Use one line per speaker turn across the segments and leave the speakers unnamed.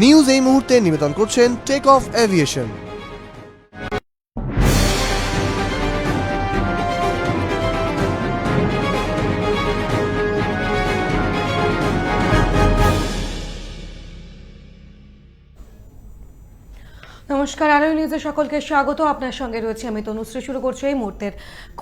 News এই মুহূর্তে নিবেদন করছেন টেক অফ এভিয়েশন।
নমস্কার, আরও নিউজে সকলকে স্বাগত। আপনার সঙ্গে রয়েছে আমি তনুশ্রী। শুরু করছি এই মুহূর্তের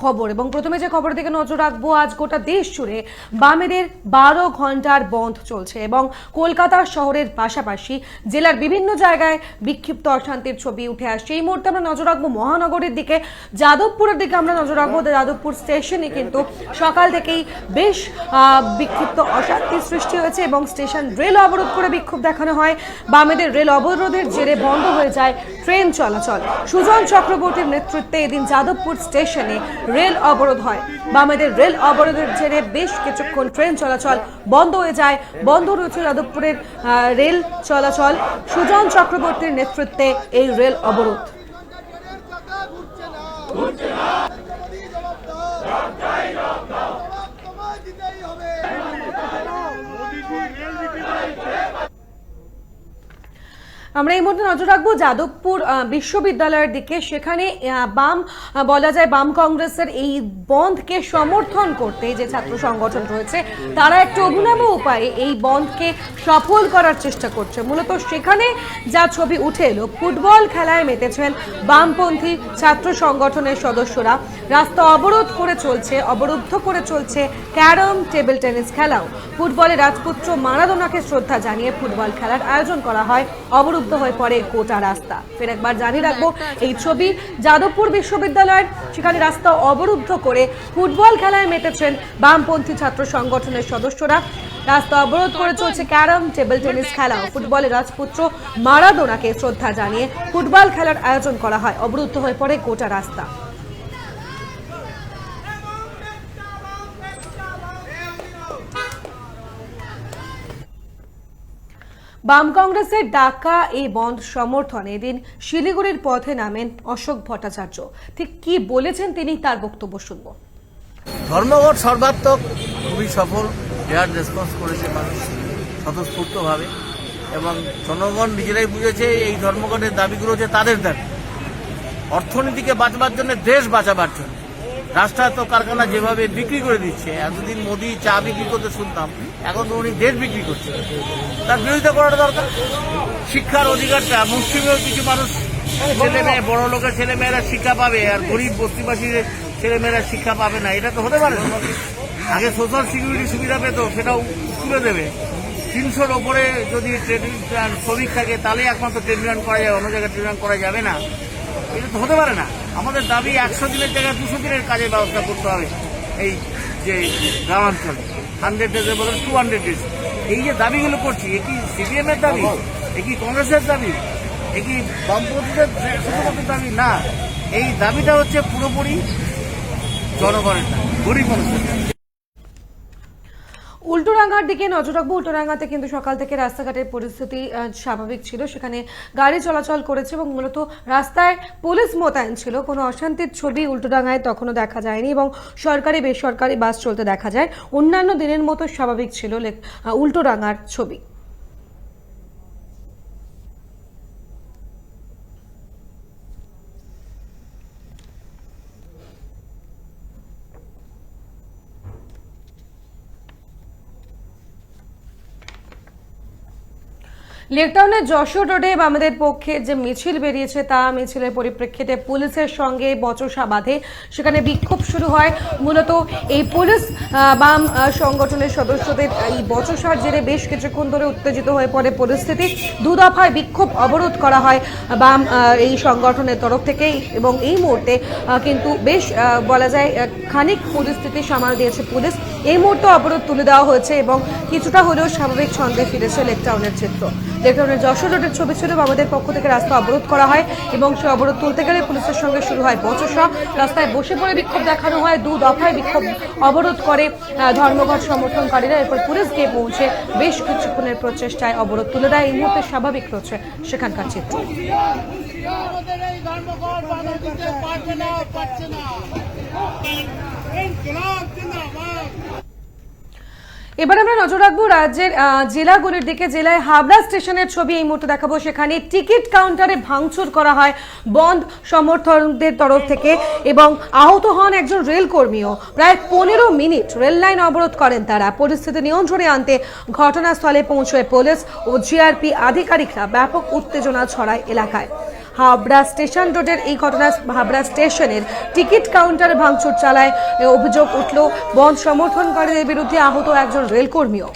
খবর এবং প্রথমে যে খবরের দিকে নজর রাখবো, আজ গোটা দেশ জুড়ে বামেদের 12 ঘন্টার বন্ধ চলছে এবং কলকাতা শহরের পাশাপাশি জেলার বিভিন্ন জায়গায় বিক্ষিপ্ত অশান্তির ছবি উঠে আসছে। এই মুহূর্তে আমরা নজর রাখবো মহানগরের দিকে, যাদবপুরের দিকে আমরা নজর রাখবো। যাদবপুর স্টেশনে কিন্তু সকাল থেকেই বেশ বিক্ষিপ্ত অশান্তির সৃষ্টি হয়েছে এবং স্টেশন রেল অবরোধ করে বিক্ষোভ দেখানো হয়। বামেদের রেল অবরোধের জেরে বন্ধ হয়ে যায় ট্রেন চলাচল। সুজন চক্রবর্তীর নেতৃত্বে এদিন যাদবপুর স্টেশনে রেল অবরোধ হয়। বামেদের রেল অবরোধের জেরে বেশ কিছুক্ষণ ট্রেন চলাচল বন্ধ হয়ে যায়। বন্ধ রয়েছে যাদবপুরের রেল চলাচল। সুজন চক্রবর্তীর নেতৃত্বে এই রেল অবরোধ। আমরা এই মুহূর্তে নজর রাখবো যাদবপুর বিশ্ববিদ্যালয়ের দিকে। সেখানে বাম বলা যায় বাম কংগ্রেসের এই বন্ধকে সমর্থন করতে যে ছাত্র সংগঠন রয়েছে তারা একটা অভিনব উপায়ে এই বন্ধকে সফল করার চেষ্টা করছে। মূলত সেখানে যা ছবি উঠে এলো, ফুটবল খেলায় মেতেছেন বামপন্থী ছাত্র সংগঠনের সদস্যরা। রাস্তা অবরুদ্ধ করে চলছে ক্যারম টেবিল টেনিস খেলাও। ফুটবলে রাজপুত্র মারাদোনাকে শ্রদ্ধা জানিয়ে ফুটবল খেলার আয়োজন করা হয়। অবরুদ্ধ হয়ে পড়ে গোটা রাস্তা। ফের একবার জানিয়ে রাখবো, এই ছবি যাদবপুর বিশ্ববিদ্যালয়ের। সেখানে রাস্তা অবরুদ্ধ করে ফুটবল খেলায় মেতেছেন বামপন্থী ছাত্র সংগঠনের সদস্যরা। রাস্তা অবরোধ করে চলছে ক্যারম টেবিল টেনিস খেলাও। ফুটবলে রাজপুত্র মারাদোনাকে শ্রদ্ধা জানিয়ে ফুটবল খেলার আয়োজন করা হয়। অবরুদ্ধ হয়ে পড়ে গোটা রাস্তা। বাম কংগ্রেসের ডাকা এই বন্ধ সমর্থনে এদিন শিলিগুড়ির পথে নামেন অশোক ভট্টাচার্য। ঠিক কি বলেছেন তিনি, তার বক্তব্য শুনব।
ধর্মঘট সর্বাত্মক খুবই সফল, এয়ার রেসপন্স করেছে মানুষ স্বতঃস্ফূর্তভাবে এবং জনগণ নিজেরাই বুঝেছে এই ধর্মঘটের দাবিগুলো হচ্ছে তাদের দাবি। অর্থনীতিকে বাঁচবার জন্য, দেশ বাঁচাবার জন্য। রাষ্ট্রায়ত্ত কারখানা যেভাবে বিক্রি করে দিচ্ছে, এতদিন মোদি চা বিক্রি করতে শুনতাম, এখন তো উনি দেশ বিক্রি করছে। তার বিরোধিতা করার দরকার। শিক্ষার অধিকারটা মুসলিমের কিছু মানুষ ছেলে মেয়ে, বড় লোকের ছেলে মেয়েরা শিক্ষা পাবে আর গরিব বস্তিবাসীর ছেলে মেয়েরা শিক্ষা পাবে না, এটা তো হতে পারে না। আগে সোশ্যাল সিকিউরিটি সুবিধা পেত, সেটাও তুলে দেবে। 300-র ওপরে যদি ট্রেনিং শ্রমিক থাকে তাহলেই একমাত্র ট্রেনিং করা যায়, অন্য জায়গায় ট্রেনিং করা যাবে না। এটা তো হতে পারে না। আমাদের দাবি 100 দিনের জায়গায় 200 দিনের কাজের ব্যবস্থা করতে হবে। এই যে গ্রামাঞ্চলে 100 ডেজের বদলে 200 ডেজ, এই যে দাবিগুলো করছি, এ কি সিপিএম এর দাবি, এ কি কংগ্রেসের দাবি, এ কি বামপন্থীদের শুধুমাত্র দাবি না। এই দাবিটা হচ্ছে পুরোপুরি জনগণের দাবি, গরিব মানুষের দাবি।
উল্টোডাঙ্গার দিকে নজর রাখবো। উল্টোডাঙ্গাতে কিন্তু সকাল থেকে রাস্তাঘাটের পরিস্থিতি স্বাভাবিক ছিল। সেখানে গাড়ি চলাচল করেছে এবং মূলত রাস্তায় পুলিশ মোতায়েন ছিল। কোনো অশান্তির ছবি উল্টোডাঙ্গায় তখনও দেখা যায়নি এবং সরকারি বেসরকারি বাস চলতে দেখা যায়। অন্যান্য দিনের মতো স্বাভাবিক ছিল উল্টোডাঙ্গার ছবি। লেকটাউনের যশোর রোডে বামেদের পক্ষে যে মিছিল বেরিয়েছে, তা মিছিলের পরিপ্রেক্ষিতে পুলিশের সঙ্গে বচসা বাঁধে। সেখানে বিক্ষোভ শুরু হয়। মূলত এই পুলিশ বাম সংগঠনের সদস্যদের এই বচসার জেরে বেশ কিছুক্ষণ ধরে উত্তেজিত হয়ে পড়ে পরিস্থিতি। 2 দফায় বিক্ষোভ অবরোধ করা হয় বাম এই সংগঠনের তরফ থেকেই এবং এই মুহূর্তে কিন্তু বেশ বলা যায় খানিক পরিস্থিতি সামাল দিয়েছে পুলিশ। এই মুহূর্তে অবরোধ তুলে দেওয়া হয়েছে এবং কিছুটা হলেও স্বাভাবিক ছন্দে ফিরেছে লেকটাউনের চিত্র। লেকটাউনের যশোর রোডের ছবি ছিল। আমাদের পক্ষ থেকে রাস্তা অবরোধ করা হয় এবং সে অবরোধ তুলতে গেলে পুলিশের সঙ্গে শুরু হয় বচসা। রাস্তায় বসে পড়ে বিক্ষোভ দেখানো হয়। 2 দফায় বিক্ষোভ অবরোধ করে ধর্মঘট সমর্থনকারীরা। এরপর পুলিশ গিয়ে পৌঁছে বেশ কিছুক্ষণের প্রচেষ্টায় অবরোধ তুলে দেয়। এই মুহূর্তে স্বাভাবিক রয়েছে সেখানকার চিত্র। এবার আমরা নজর রাখবো রাজ্যের জেলাগুলির দিকে। জেলায় হাবড়া স্টেশনের ছবি এই মুহূর্তে দেখাবো। সেখানে টিকিট কাউন্টারে ভাঙচুর করা হয় বন্ধ সমর্থকদের তরফ থেকে এবং আহত হন একজন রেল কর্মীও। প্রায় 15 মিনিট রেল লাইন অবরোধ করেন তারা। পরিস্থিতি নিয়ন্ত্রণে আনতে ঘটনাস্থলে পৌঁছয় পুলিশ ও জিআরপি আধিকারিকরা। ব্যাপক উত্তেজনা ছড়ায় এলাকায়। হাবড়া স্টেশন রোডের এই ঘটনায় হাবড়া স্টেশনের টিকিট কাউন্টারে ভাঙচুর চালায় অভিযোগ উঠল বন্ধ সমর্থনকারীদের বিরুদ্ধে। আহত একজন রেলকর্মীও।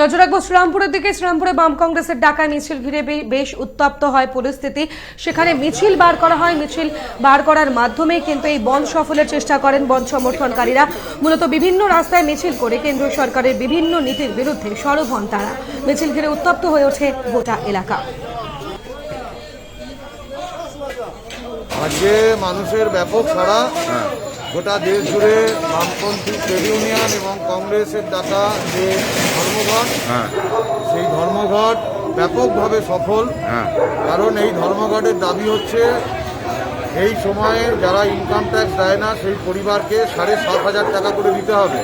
নজর রাখবো শ্রীরামপুরের দিকে। শ্রীরামপুরে বাম কংগ্রেসের ডাকায় মিছিল ঘিরে বেশ উত্তপ্ত হয় পরিস্থিতি। সেখানে মিছিল বার করা হয়। মিছিল বার করার মাধ্যমে কিন্তু এই বন্ধ সফলের চেষ্টা করেন বন্ধ সমর্থনকারীরা। মূলত বিভিন্ন রাস্তায় মিছিল করে কেন্দ্রীয় সরকারের বিভিন্ন নীতির বিরুদ্ধে সরব হন তারা। মিছিল ঘিরে উত্তপ্ত হয়ে ওঠে গোটা এলাকা।
আজকে মানুষের ব্যাপক সাড়া। গোটা দেশ জুড়ে বামপন্থী ট্রেড ইউনিয়ন এবং কংগ্রেসের ডাকা যে ধর্মঘট, সেই ধর্মঘট ব্যাপকভাবে সফল। কারণ এই ধর্মঘটের দাবি হচ্ছে এই সময়ে যারা ইনকাম ট্যাক্স দেয় না সেই পরিবারকে 7,500 টাকা করে দিতে হবে।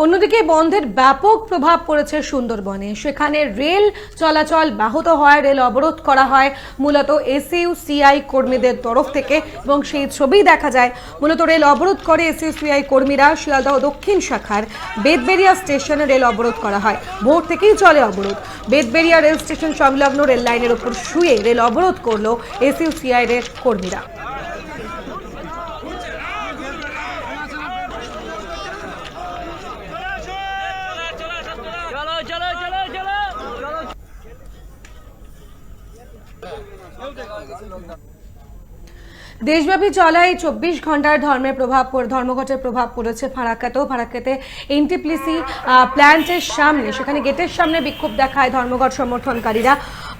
অন্যদিকে বন্ধের ব্যাপক প্রভাব পড়েছে সুন্দরবনে। সেখানে রেল চলাচল ব্যাহত হয়, রেল অবরোধ করা হয় মূলত এসইউসিআই কর্মীদের তরফ থেকে এবং সেই ছবি দেখা যায়। মূলত রেল অবরোধ করে এসইউসিআই কর্মীরা। শিয়ালদহ দক্ষিণ শাখার বেদবেরিয়া স্টেশনে রেল অবরোধ করা হয়। ভোর থেকেই চলে অবরোধ। বেদবেরিয়া রেল স্টেশন সংলগ্ন রেল লাইনের উপর শুয়ে রেল অবরোধ করল এসইউসিআই এর কর্মীরা। দেশব্যাপী চলা এই 24 ঘন্টার ধর্মঘটের প্রভাব পড়েছে ফারাক্কাতেও। ফারাক্কাতে এনটিপিসি প্ল্যান্টের সামনে, সেখানে গেটের সামনে বিক্ষোভ দেখায় ধর্মঘট সমর্থনকারীরা।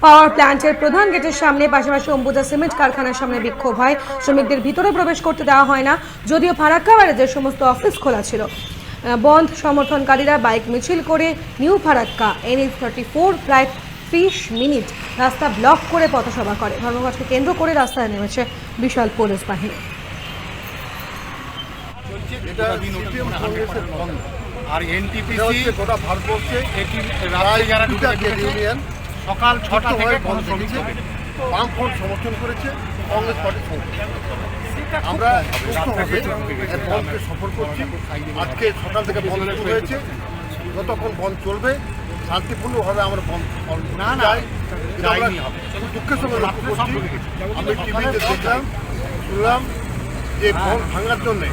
পাওয়ার প্ল্যান্টের প্রধান গেটের সামনে, পাশাপাশি অম্বুজা সিমেন্ট কারখানার সামনে বিক্ষোভ হয়। শ্রমিকদের ভিতরে প্রবেশ করতে দেওয়া হয় না, যদিও ফারাক্কা ব্যারেজের সমস্ত অফিস খোলা ছিল। বন্ধ সমর্থনকারীরা বাইক মিছিল করে নিউ ফারাক্কা NH34 প্রায় 30 মিনিট রাস্তা ব্লক করে পথসভা করে। ধর্মঘটকে কেন্দ্র করে রাস্তায় নেমেছে বিশাল পুলিশ বাহিনী।
আর এনটিপিসি গোটা ভারতবর্ষে ইউনিয়ন সকাল 6টা থেকে বন্ধ চলছে। বামফ্রন্ট সমর্থন করেছে, কংগ্রেস পার্টি আমরা বন্ধকে সফল করছি। আজকে সকাল থেকে বন্ধ শুরু হয়েছে, যতক্ষণ বন্ধ চলবে শান্তিপূর্ণভাবে আমরা বন্ধ যাইনি হবে। দুঃখের সঙ্গে লক্ষ্য করছি, আমি টিভিতে দেখলাম শুনলাম যে বন্ধ ভাঙার জন্যে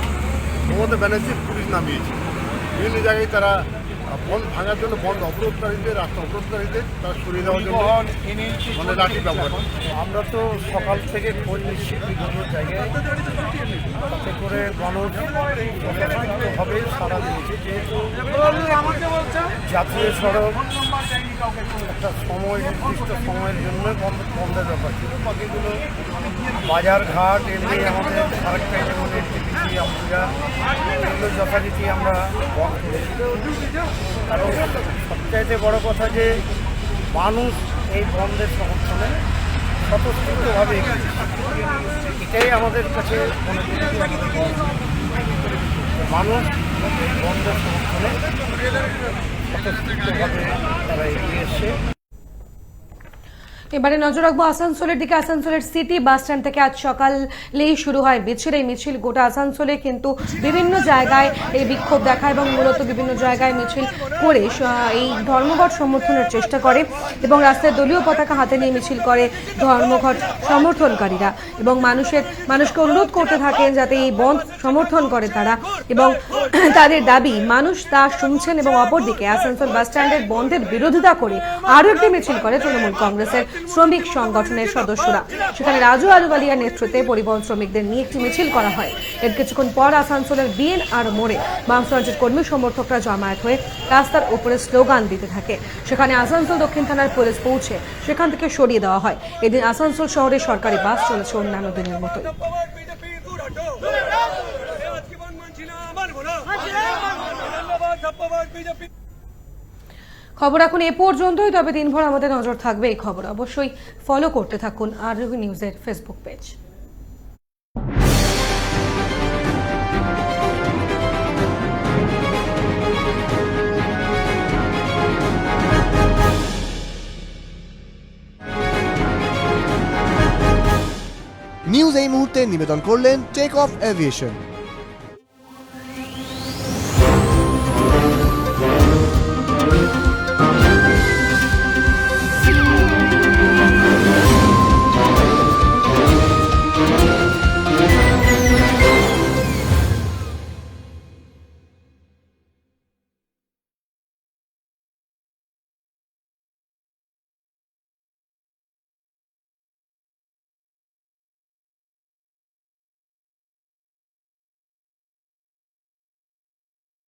মমতা ব্যানার্জি পুলিশ নামিয়েছে। বিভিন্ন জায়গায় তারা বন্ধ ভাঙার জন্য বন্ধ অবরোধকারীদের, রাস্তা অবরোধকারীদের তারা সরিয়ে দেওয়ার জন্য মানে লাঠি ব্যবহার। আমরা তো সকাল থেকে খোঁজ নিচ্ছি বিভিন্ন জায়গায়, তাতে করে মানুষ হবে সারা দিয়েছে। যেহেতু জাতীয় সড়ক একটা নির্দিষ্ট সময়ের জন্য বন্ধের ব্যাপার ছিল, বাকিগুলো বাজার ঘাট এমনি আমাদের আরেকটাই যেমন এনটিপিসি আমরা এগুলো যথারীতি আমরা বন্ধ করেছি। কারণ সবচাইতে বড় কথা যে মানুষ এই বন্ধের সমর্থনে স্বতঃস্ফূর্তভাবে এটাই আমাদের কাছে মনে করি মানুষ বন্ধের সমর্থনে স্বতঃস্ফূর্তভাবে তারা এগিয়ে এসছে।
এবারে নজর রাখবো আসানসোলের দিকে। আসানসোলের সিটি বাস স্ট্যান্ড থেকে আজ সকালেই শুরু হয় মিছিল। এই মিছিল গোটা আসানসোলে কিন্তু বিভিন্ন জায়গায় এই বিক্ষোভ দেখায় এবং মূলত বিভিন্ন জায়গায় মিছিল করে এই ধর্মঘট সমর্থনের চেষ্টা করে এবং রাস্তায় দলীয় পতাকা হাতে নিয়ে মিছিল করে ধর্মঘট সমর্থনকারীরা এবং মানুষকে অনুরোধ করতে থাকেন যাতে এই বন্ধ সমর্থন করে তারা এবং তাদের দাবি মানুষ তা শুনছেন। এবং অপরদিকে আসানসোল বাস স্ট্যান্ডের বন্ধের বিরোধিতা করে আরও একটি মিছিল করে তৃণমূল কংগ্রেসের শ্রমিক সংগঠনের সদস্যরা। সেখানে রাজু আলুওয়ালিয়ার নেতৃত্বে পরিবহন শ্রমিকদের নিয়ে একটি মিছিল করা হয়। এর কিছুক্ষণ পর আসানসোলের বিএনআর মোড়ে বামফ্রন্টের কর্মী সমর্থকরা জমায়েত হয়ে রাস্তার উপরে স্লোগান দিতে থাকে। সেখানে আসানসোল দক্ষিণ থানার পুলিশ পৌঁছে সেখান থেকে সরিয়ে দেওয়া হয়। এদিন আসানসোল শহরে সরকারি বাস চলেছে অন্যান্য দিনের মতোই। খবর এখন এ পর্যন্তই, তবে দিনভর আমাদের নজর থাকবে এই খবর। অবশ্যই ফলো করতে থাকুন আরবি নিউজের ফেসবুক পেজ।
নিউজ এই মুহূর্তে নিবেদন করলেন টেক অফ এভিয়েশন।